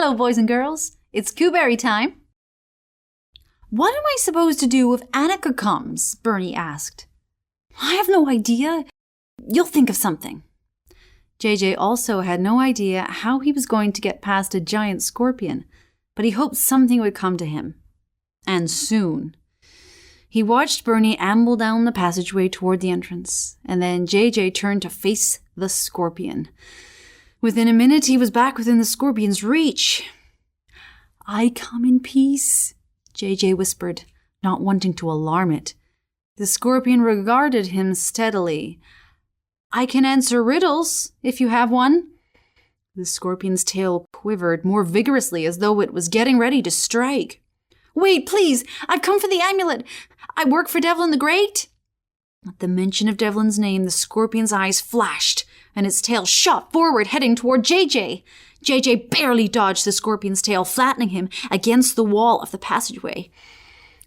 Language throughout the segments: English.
Hello, boys and girls. It's Cooberry time. What am I supposed to do if Annika comes? Bernie asked. I have no idea. You'll think of something. JJ also had no idea how he was going to get past a giant scorpion, but he hoped something would come to him. And soon. He watched Bernie amble down the passageway toward the entrance, and then JJ turned to face the scorpion. Within a minute, he was back within the scorpion's reach. I come in peace, JJ whispered, not wanting to alarm it. The scorpion regarded him steadily. I can answer riddles, if you have one. The scorpion's tail quivered more vigorously as though it was getting ready to strike. Wait, please, I've come for the amulet. I work for Devlin the Great. At the mention of Devlin's name, the scorpion's eyes flashed, and its tail shot forward, heading toward JJ. JJ barely dodged the scorpion's tail, flattening him against the wall of the passageway.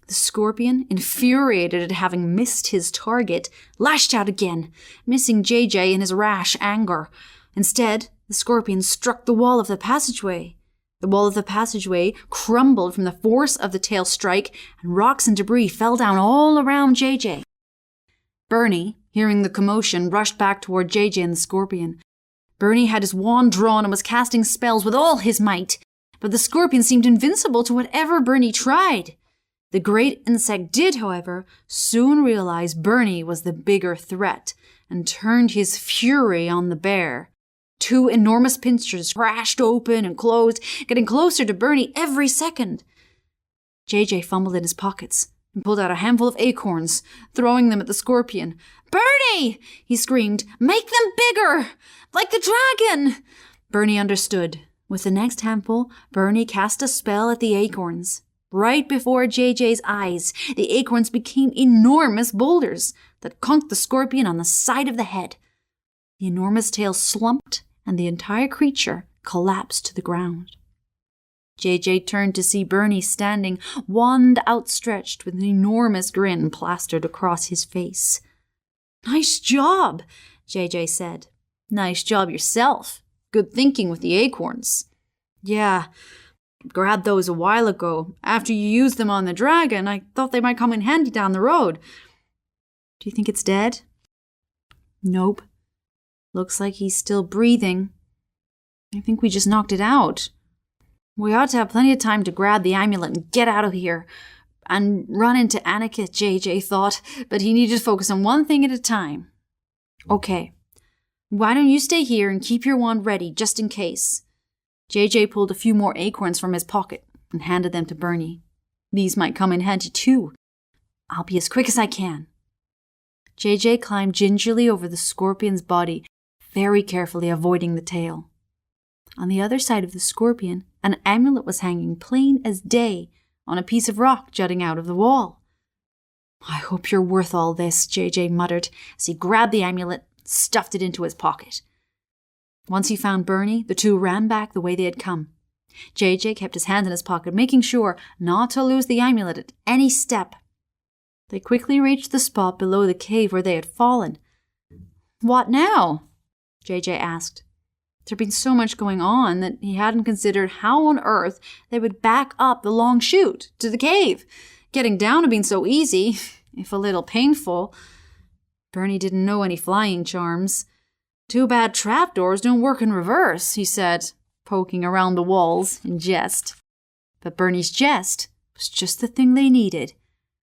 The scorpion, infuriated at having missed his target, lashed out again, missing JJ in his rash anger. Instead, the scorpion struck the wall of the passageway. The wall of the passageway crumbled from the force of the tail strike, and rocks and debris fell down all around JJ. Bernie, hearing the commotion, rushed back toward JJ and the scorpion. Bernie had his wand drawn and was casting spells with all his might, but the scorpion seemed invincible to whatever Bernie tried. The great insect did, however, soon realize Bernie was the bigger threat and turned his fury on the bear. Two enormous pincers crashed open and closed, getting closer to Bernie every second. JJ fumbled in his pockets and pulled out a handful of acorns, throwing them at the scorpion. Bernie! He screamed. Make them bigger! Like the dragon! Bernie understood. With the next handful, Bernie cast a spell at the acorns. Right before JJ's eyes, the acorns became enormous boulders that conked the scorpion on the side of the head. The enormous tail slumped, and the entire creature collapsed to the ground. JJ turned to see Bernie standing, wand outstretched, with an enormous grin plastered across his face. Nice job, JJ said. Nice job yourself. Good thinking with the acorns. Yeah, grabbed those a while ago. After you used them on the dragon, I thought they might come in handy down the road. Do you think it's dead? Nope. Looks like he's still breathing. I think we just knocked it out. We ought to have plenty of time to grab the amulet and get out of here. And run into Annika, JJ thought, but he needed to focus on one thing at a time. Okay, why don't you stay here and keep your wand ready just in case? JJ pulled a few more acorns from his pocket and handed them to Bernie. These might come in handy too. I'll be as quick as I can. JJ climbed gingerly over the scorpion's body, very carefully avoiding the tail. On the other side of the scorpion, an amulet was hanging plain as day on a piece of rock jutting out of the wall. I hope you're worth all this, JJ muttered as he grabbed the amulet and stuffed it into his pocket. Once he found Bernie, the two ran back the way they had come. JJ kept his hand in his pocket, making sure not to lose the amulet at any step. They quickly reached the spot below the cave where they had fallen. What now? JJ asked. There had been so much going on that he hadn't considered how on earth they would back up the long chute to the cave. Getting down had been so easy, if a little painful. Bernie didn't know any flying charms. Too bad trapdoors don't work in reverse, he said, poking around the walls in jest. But Bernie's jest was just the thing they needed.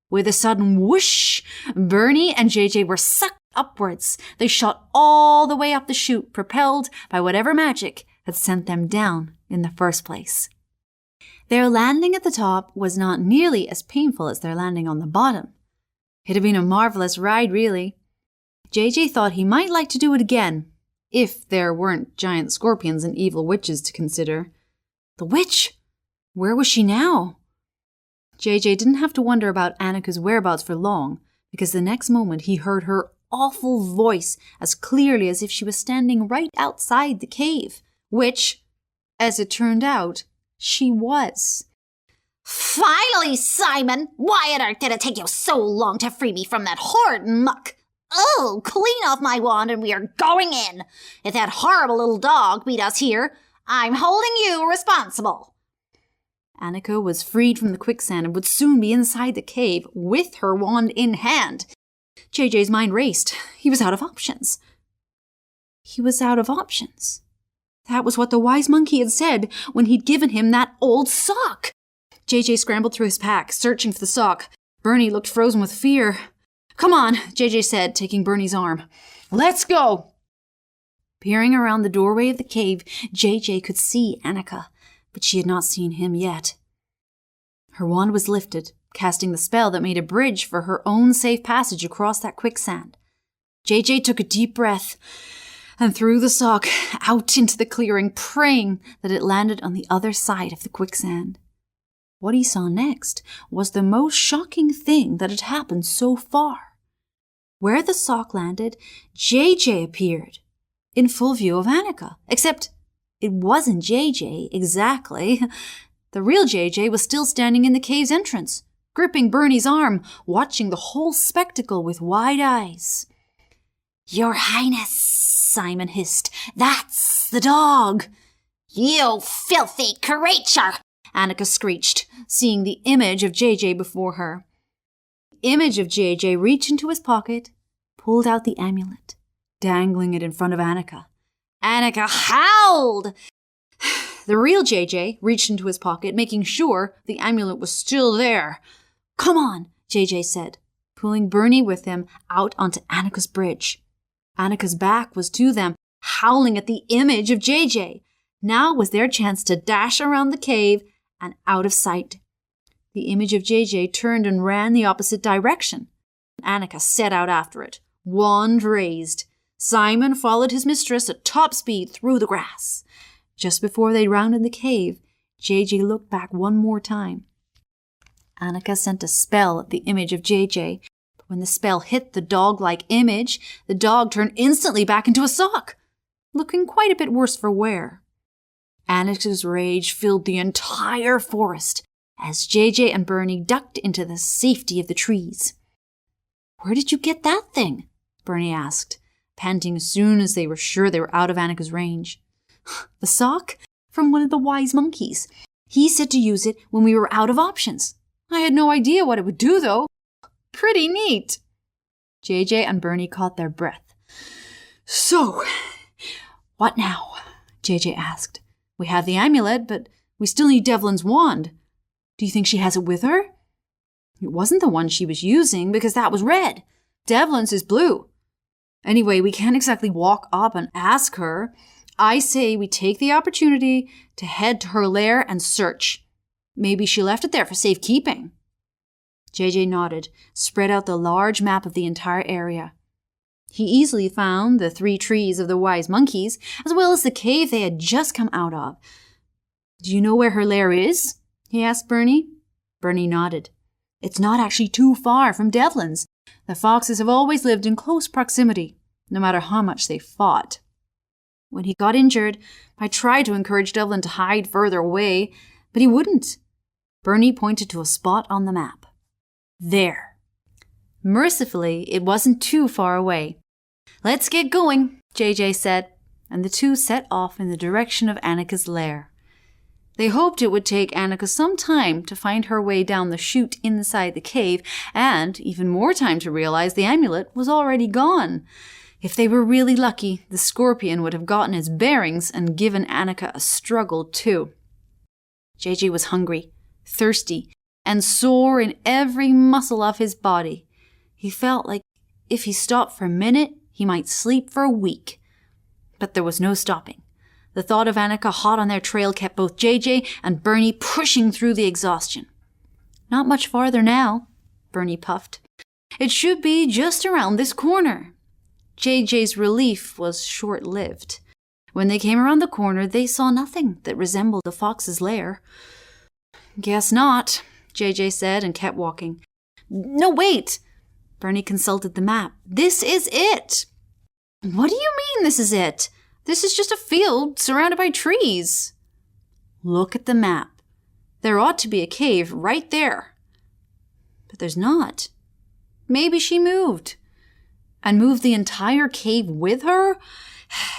With a sudden whoosh, Bernie and JJ were sucked upwards. They shot all the way up the chute, propelled by whatever magic had sent them down in the first place. Their landing at the top was not nearly as painful as their landing on the bottom. It had been a marvelous ride, really. JJ thought he might like to do it again, if there weren't giant scorpions and evil witches to consider. The witch? Where was she now? JJ didn't have to wonder about Annika's whereabouts for long, because the next moment he heard her awful voice as clearly as if she was standing right outside the cave, which, as it turned out, she was. Finally, Simon! Why on earth did it take you so long to free me from that horrid muck? Oh, clean off my wand and we are going in. If that horrible little dog beat us here, I'm holding you responsible. Annika was freed from the quicksand and would soon be inside the cave with her wand in hand. JJ's mind raced. He was out of options. He was out of options. That was what the wise monkey had said when he'd given him that old sock. JJ scrambled through his pack, searching for the sock. Bernie looked frozen with fear. "Come on," JJ said, taking Bernie's arm. "Let's go." Peering around the doorway of the cave, JJ could see Annika, but she had not seen him yet. Her wand was lifted, casting the spell that made a bridge for her own safe passage across that quicksand. JJ took a deep breath and threw the sock out into the clearing, praying that it landed on the other side of the quicksand. What he saw next was the most shocking thing that had happened so far. Where the sock landed, JJ appeared, in full view of Annika, except it wasn't JJ exactly. The real JJ was still standing in the cave's entrance, gripping Bernie's arm, watching the whole spectacle with wide eyes. "Your Highness," Simon hissed, "that's the dog." "You filthy creature," Annika screeched, seeing the image of JJ before her. The image of JJ reached into his pocket, pulled out the amulet, dangling it in front of Annika. Annika howled. The real JJ reached into his pocket, making sure the amulet was still there. "Come on," JJ said, pulling Bernie with him out onto Annika's bridge. Annika's back was to them, howling at the image of JJ. Now was their chance to dash around the cave and out of sight. The image of JJ turned and ran the opposite direction. Annika set out after it, wand raised. Simon followed his mistress at top speed through the grass. Just before they rounded the cave, JJ looked back one more time. Annika sent a spell at the image of JJ, but when the spell hit the dog-like image, the dog turned instantly back into a sock, looking quite a bit worse for wear. Annika's rage filled the entire forest as JJ and Bernie ducked into the safety of the trees. "Where did you get that thing?" Bernie asked, panting as soon as they were sure they were out of Annika's range. "The sock? From one of the wise monkeys. He said to use it when we were out of options. I had no idea what it would do, though. Pretty neat." JJ and Bernie caught their breath. "So, what now?" JJ asked. "We have the amulet, but we still need Devlin's wand. Do you think she has it with her?" "It wasn't the one she was using, because that was red. Devlin's is blue. Anyway, we can't exactly walk up and ask her. I say we take the opportunity to head to her lair and search. Maybe she left it there for safekeeping." JJ nodded, spread out the large map of the entire area. He easily found the 3 trees of the wise monkeys, as well as the cave they had just come out of. "Do you know where her lair is?" he asked Bernie. Bernie nodded. "It's not actually too far from Devlin's. The foxes have always lived in close proximity, no matter how much they fought. When he got injured, I tried to encourage Devlin to hide further away, but he wouldn't." Bernie pointed to a spot on the map. "There." Mercifully, it wasn't too far away. "Let's get going," JJ said, and the two set off in the direction of Annika's lair. They hoped it would take Annika some time to find her way down the chute inside the cave, and even more time to realize the amulet was already gone. If they were really lucky, the scorpion would have gotten his bearings and given Annika a struggle too. JJ was hungry, thirsty, and sore in every muscle of his body. He felt like if he stopped for a minute, he might sleep for a week. But there was no stopping. The thought of Annika hot on their trail kept both JJ and Bernie pushing through the exhaustion. "Not much farther now," Bernie puffed. "It should be just around this corner." JJ's relief was short-lived. When they came around the corner, they saw nothing that resembled a fox's lair. "Guess not," JJ said and kept walking. "No, wait!" Bernie consulted the map. "This is it!" "What do you mean this is it? This is just a field surrounded by trees." "Look at the map. There ought to be a cave right there." "But there's not. Maybe she moved. And moved the entire cave with her?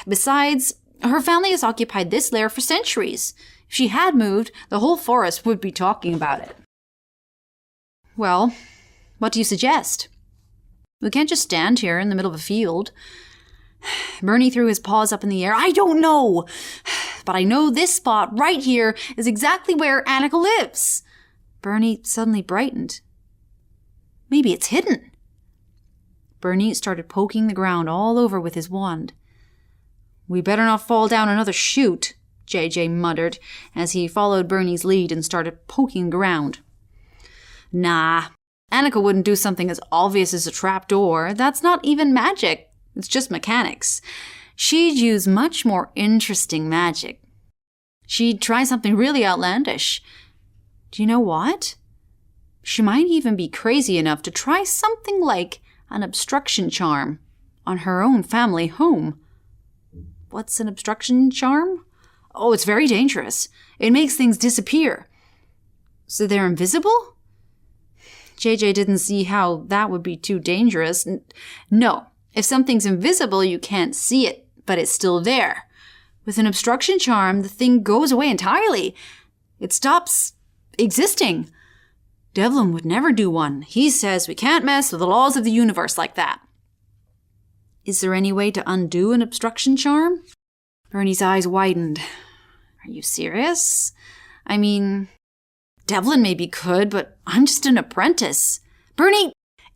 Besides, Her family has occupied this lair for centuries. If she had moved, the whole forest would be talking about it. Well, what do you suggest? We can't just stand here in the middle of a field. Bernie threw his paws up in the air. I don't know, but I know this spot right here is exactly where Annika lives. Bernie suddenly brightened. Maybe it's hidden. Bernie started poking the ground all over with his wand. We better not fall down another chute, JJ muttered as he followed Bernie's lead and started poking the ground. Nah, Annika wouldn't do something as obvious as a trapdoor. That's not even magic. It's just mechanics. She'd use much more interesting magic. She'd try something really outlandish. Do you know what? She might even be crazy enough to try something like an obstruction charm on her own family home. What's an obstruction charm? Oh, it's very dangerous. It makes things disappear. So they're invisible? JJ didn't see how that would be too dangerous. No, if something's invisible, you can't see it, but it's still there. With an obstruction charm, the thing goes away entirely. It stops existing. Devlin would never do one. He says we can't mess with the laws of the universe like that. Is there any way to undo an obstruction charm? Bernie's eyes widened. Are you serious? I mean, Devlin maybe could, but I'm just an apprentice. Bernie,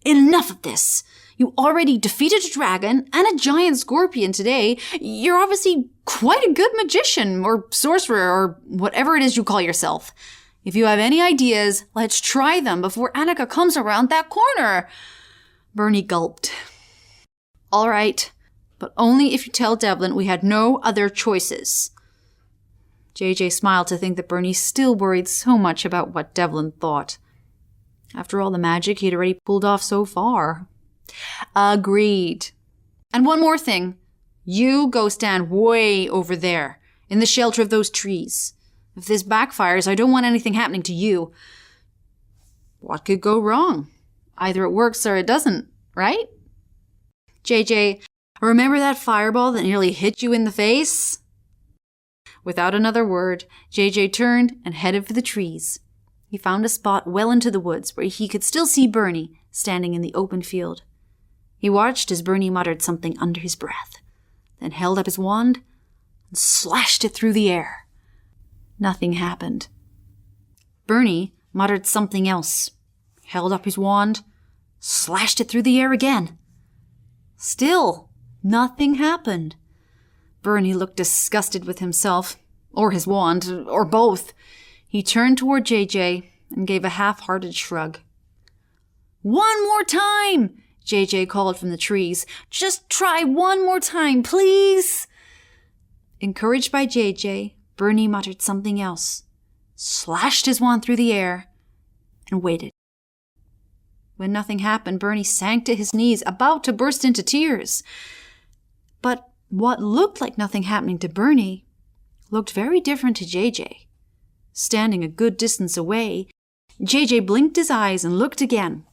enough of this. You already defeated a dragon and a giant scorpion today. You're obviously quite a good magician or sorcerer or whatever it is you call yourself. If you have any ideas, let's try them before Annika comes around that corner. Bernie gulped. All right, but only if you tell Devlin we had no other choices. JJ smiled to think that Bernie still worried so much about what Devlin thought. After all the magic he'd already pulled off so far. Agreed. And one more thing. You go stand way over there, in the shelter of those trees. If this backfires, I don't want anything happening to you. What could go wrong? Either it works or it doesn't, right? JJ, remember that fireball that nearly hit you in the face? Without another word, JJ turned and headed for the trees. He found a spot well into the woods where he could still see Bernie standing in the open field. He watched as Bernie muttered something under his breath, then held up his wand and slashed it through the air. Nothing happened. Bernie muttered something else, held up his wand, slashed it through the air again. Still, nothing happened. Bernie looked disgusted with himself, or his wand, or both. He turned toward JJ and gave a half-hearted shrug. One more time, JJ called from the trees. Just try one more time, please. Encouraged by JJ, Bernie muttered something else, slashed his wand through the air, and waited. When nothing happened, Bernie sank to his knees, about to burst into tears. But what looked like nothing happening to Bernie looked very different to JJ. Standing a good distance away, JJ blinked his eyes and looked again.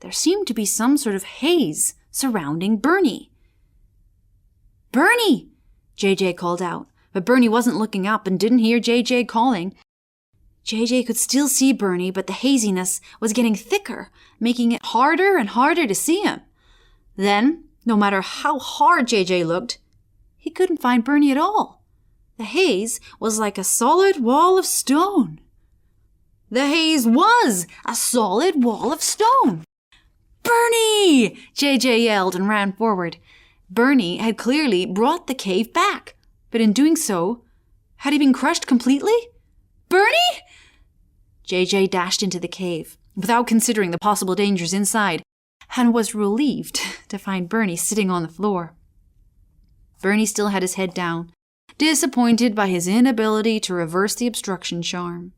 There seemed to be some sort of haze surrounding Bernie. Bernie! JJ called out, but Bernie wasn't looking up and didn't hear JJ calling. JJ could still see Bernie, but the haziness was getting thicker, making it harder and harder to see him. Then, no matter how hard JJ looked, he couldn't find Bernie at all. The haze was like a solid wall of stone. The haze was a solid wall of stone. Bernie! JJ yelled and ran forward. Bernie had clearly brought the cave back, but in doing so, had he been crushed completely? Bernie? JJ dashed into the cave, without considering the possible dangers inside, and was relieved to find Bernie sitting on the floor. Bernie still had his head down, disappointed by his inability to reverse the obstruction charm.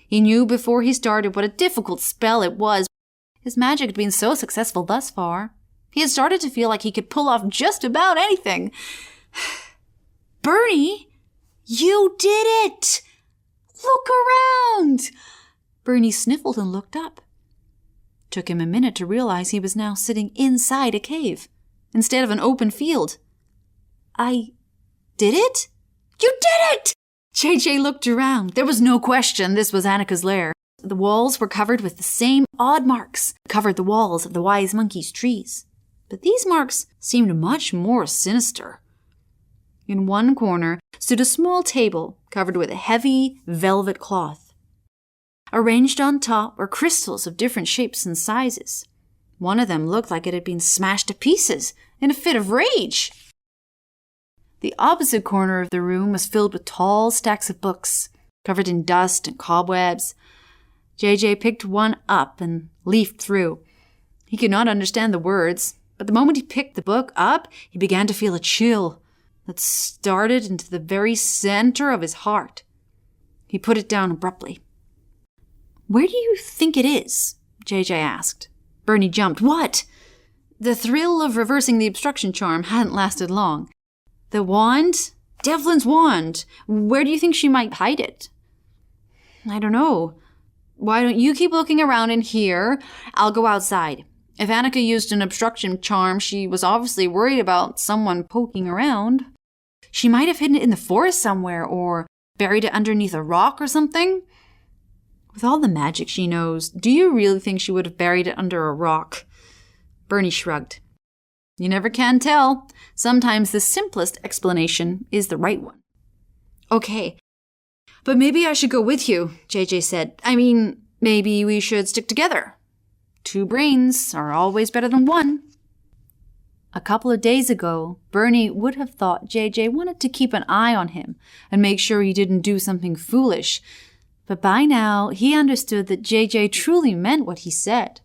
He knew before he started what a difficult spell it was. His magic had been so successful thus far. He had started to feel like he could pull off just about anything. Bernie, you did it! Look around! Bernie sniffled and looked up. Took him a minute to realize he was now sitting inside a cave, instead of an open field. I Did it? You did it! JJ looked around. There was no question this was Annika's lair. The walls were covered with the same odd marks that covered the walls of the wise monkey's trees. But these marks seemed much more sinister. In one corner stood a small table covered with a heavy velvet cloth. Arranged on top were crystals of different shapes and sizes. One of them looked like it had been smashed to pieces in a fit of rage. The opposite corner of the room was filled with tall stacks of books, covered in dust and cobwebs. JJ picked one up and leafed through. He could not understand the words, but the moment he picked the book up, he began to feel a chill that started into the very center of his heart. He put it down abruptly. "Where do you think it is?" JJ asked. Bernie jumped. "What?" The thrill of reversing the obstruction charm hadn't lasted long. "The wand? Devlin's wand. Where do you think she might hide it?" "I don't know. Why don't you keep looking around in here? I'll go outside. If Annika used an obstruction charm, she was obviously worried about someone poking around. She might have hidden it in the forest somewhere or buried it underneath a rock or something. With all the magic she knows, do you really think she would have buried it under a rock?" Bernie shrugged. "You never can tell. Sometimes the simplest explanation is the right one." "Okay, but maybe I should go with you," JJ said. "I mean, maybe we should stick together. 2 brains are always better than 1. A couple of days ago, Bernie would have thought JJ wanted to keep an eye on him and make sure he didn't do something foolish. But by now, he understood that JJ truly meant what he said.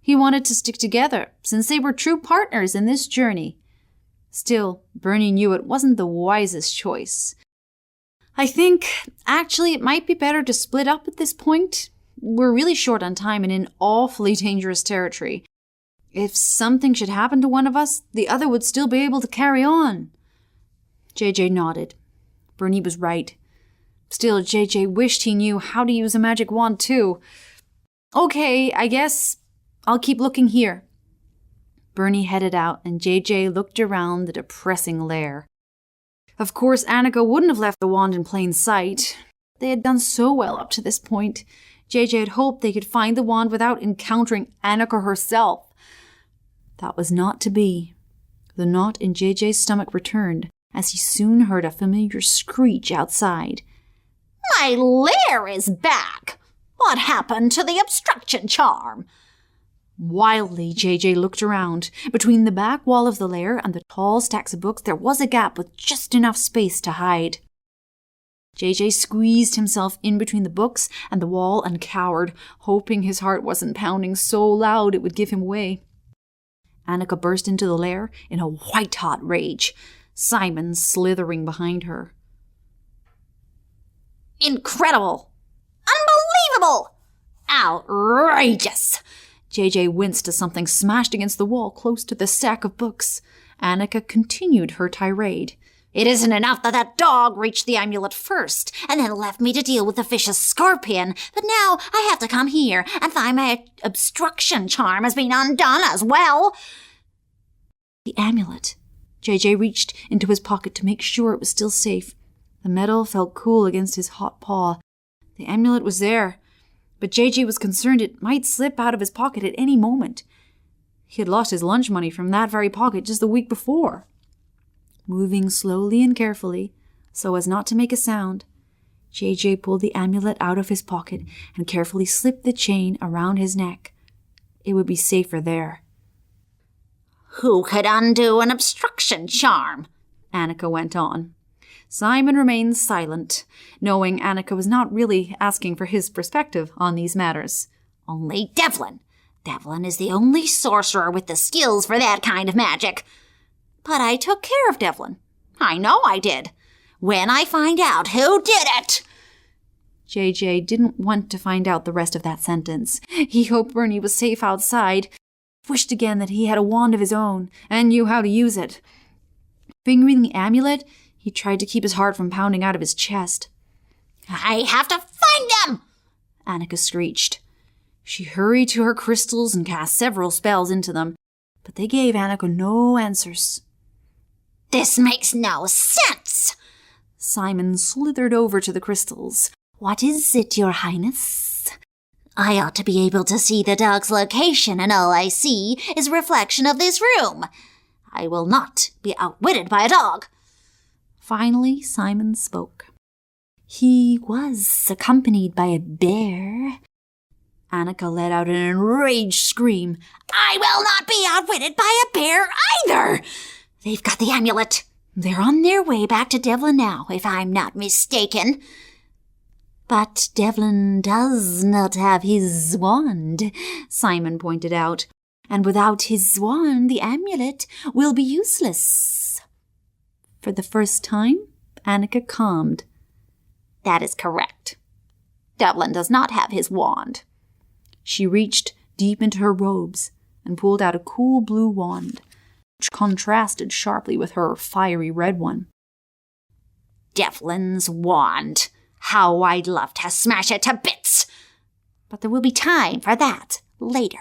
He wanted to stick together, since they were true partners in this journey. Still, Bernie knew it wasn't the wisest choice. "I think, actually, it might be better to split up at this point. We're really short on time and in awfully dangerous territory. If something should happen to one of us, the other would still be able to carry on." JJ nodded. Bernie was right. Still, JJ wished he knew how to use a magic wand too. "Okay, I guess I'll keep looking here." Bernie headed out and JJ looked around the depressing lair. Of course, Annika wouldn't have left the wand in plain sight. They had done so well up to this point. JJ had hoped they could find the wand without encountering Annika herself. That was not to be. The knot in JJ's stomach returned as he soon heard a familiar screech outside. "My lair is back! What happened to the obstruction charm?" Wildly, JJ looked around. Between the back wall of the lair and the tall stacks of books, there was a gap with just enough space to hide. JJ squeezed himself in between the books and the wall and cowered, hoping his heart wasn't pounding so loud it would give him away. Annika burst into the lair in a white-hot rage, Simon slithering behind her. "Incredible! Unbelievable! Outrageous!" JJ winced as something smashed against the wall close to the stack of books. Annika continued her tirade. "It isn't enough that that dog reached the amulet first and then left me to deal with the vicious scorpion, but now I have to come here and find my obstruction charm has been undone as well." The amulet. JJ reached into his pocket to make sure it was still safe. The metal felt cool against his hot paw. The amulet was there, but JJ was concerned it might slip out of his pocket at any moment. He had lost his lunch money from that very pocket just the week before. Moving slowly and carefully, so as not to make a sound, JJ pulled the amulet out of his pocket and carefully slipped the chain around his neck. It would be safer there. "Who could undo an obstruction charm?" Annika went on. Simon remained silent, knowing Annika was not really asking for his perspective on these matters. "Only Devlin. Devlin is the only sorcerer with the skills for that kind of magic. But I took care of Devlin. I know I did. When I find out who did it." JJ didn't want to find out the rest of that sentence. He hoped Bernie was safe outside, wished again that he had a wand of his own and knew how to use it. Fingering the amulet, he tried to keep his heart from pounding out of his chest. "I have to find them!" Annika screeched. She hurried to her crystals and cast several spells into them, but they gave Annika no answers. This makes no sense. Simon slithered over to the crystals. What is it, Your Highness? I ought to be able to see the dog's location, and all I see is a reflection of this room. I will not be outwitted by a dog. Finally, Simon spoke. He was accompanied by a bear. Annika let out an enraged scream. I will not be outwitted by a bear either. They've got the amulet. They're on their way back to Devlin now, if I'm not mistaken. But Devlin does not have his wand, Simon pointed out, and without his wand the amulet will be useless. For the first time, Annika calmed. That is correct. Devlin does not have his wand. She reached deep into her robes and pulled out a cool blue wand, which contrasted sharply with her fiery red one. Devlin's wand. How I'd love to smash it to bits. But there will be time for that later.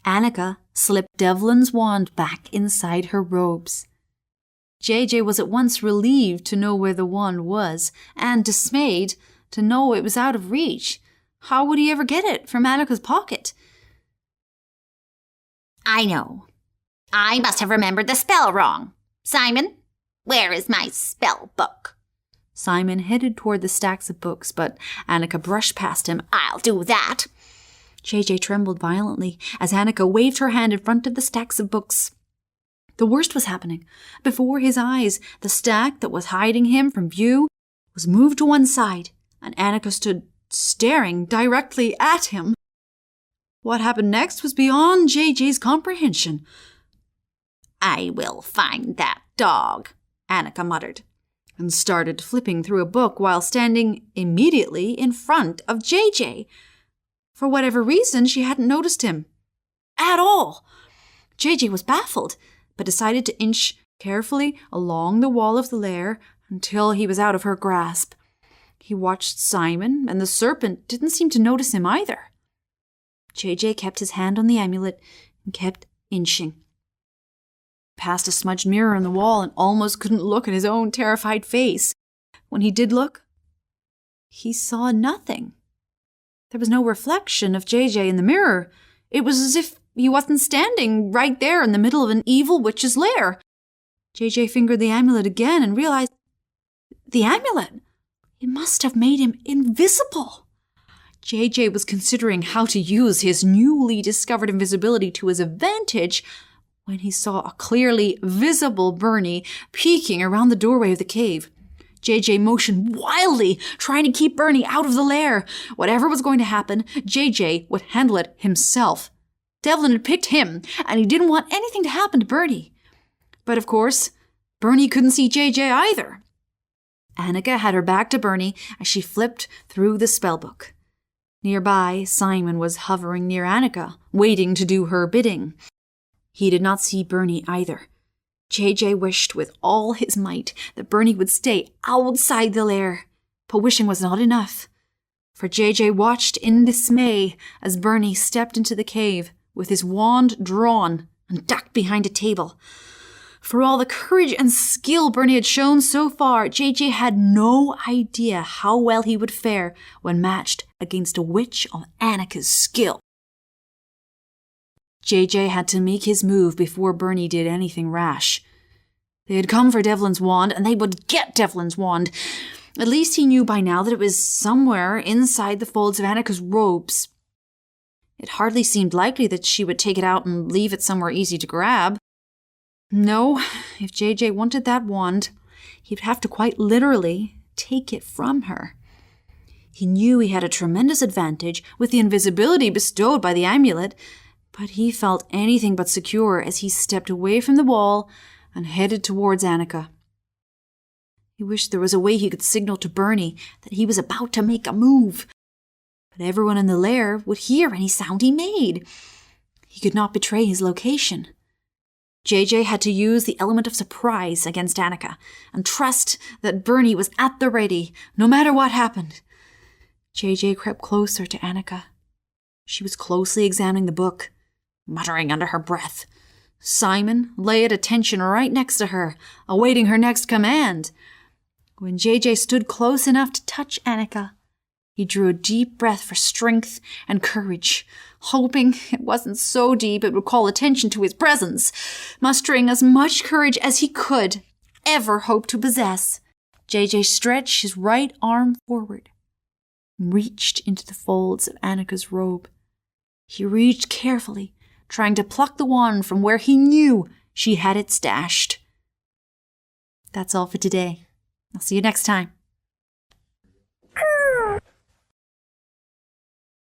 Annika slipped Devlin's wand back inside her robes. JJ was at once relieved to know where the wand was, and dismayed to know it was out of reach. How would he ever get it from Annika's pocket? I know. I must have remembered the spell wrong. Simon, where is my spell book? Simon headed toward the stacks of books, but Annika brushed past him. I'll do that. JJ trembled violently as Annika waved her hand in front of the stacks of books. The worst was happening. Before his eyes, the stack that was hiding him from view was moved to one side, and Annika stood staring directly at him. What happened next was beyond JJ's comprehension. I will find that dog, Annika muttered, and started flipping through a book while standing immediately in front of JJ. For whatever reason, she hadn't noticed him at all. JJ was baffled, but decided to inch carefully along the wall of the lair until he was out of her grasp. He watched Simon, and the serpent didn't seem to notice him either. JJ kept his hand on the amulet and kept inching. Past a smudged mirror on the wall and almost couldn't look at his own terrified face. When he did look, he saw nothing. There was no reflection of JJ in the mirror. It was as if he wasn't standing right there in the middle of an evil witch's lair. JJ fingered the amulet again and realized the amulet. It must have made him invisible. JJ was considering how to use his newly discovered invisibility to his advantage when he saw a clearly visible Bernie peeking around the doorway of the cave. JJ motioned wildly, trying to keep Bernie out of the lair. Whatever was going to happen, JJ would handle it himself. Devlin had picked him, and he didn't want anything to happen to Bernie. But of course, Bernie couldn't see JJ either. Annika had her back to Bernie as she flipped through the spellbook. Nearby, Simon was hovering near Annika, waiting to do her bidding. He did not see Bernie either. JJ wished with all his might that Bernie would stay outside the lair, but wishing was not enough. For JJ watched in dismay as Bernie stepped into the cave with his wand drawn and ducked behind a table. For all the courage and skill Bernie had shown so far, JJ had no idea how well he would fare when matched against a witch of Annika's skill. JJ had to make his move before Bernie did anything rash. They had come for Devlin's wand, and they would get Devlin's wand. At least he knew by now that it was somewhere inside the folds of Annika's robes. It hardly seemed likely that she would take it out and leave it somewhere easy to grab. No, if JJ wanted that wand, he'd have to quite literally take it from her. He knew he had a tremendous advantage with the invisibility bestowed by the amulet, but he felt anything but secure as he stepped away from the wall and headed towards Annika. He wished there was a way he could signal to Bernie that he was about to make a move, but everyone in the lair would hear any sound he made. He could not betray his location. JJ had to use the element of surprise against Annika and trust that Bernie was at the ready, no matter what happened. JJ crept closer to Annika. She was closely examining the book, muttering under her breath. Simon lay at attention right next to her, awaiting her next command. When JJ stood close enough to touch Annika, he drew a deep breath for strength and courage, hoping it wasn't so deep it would call attention to his presence, mustering as much courage as he could ever hope to possess. JJ stretched his right arm forward and reached into the folds of Annika's robe. He reached carefully, trying to pluck the wand from where he knew she had it stashed. That's all for today. I'll see you next time.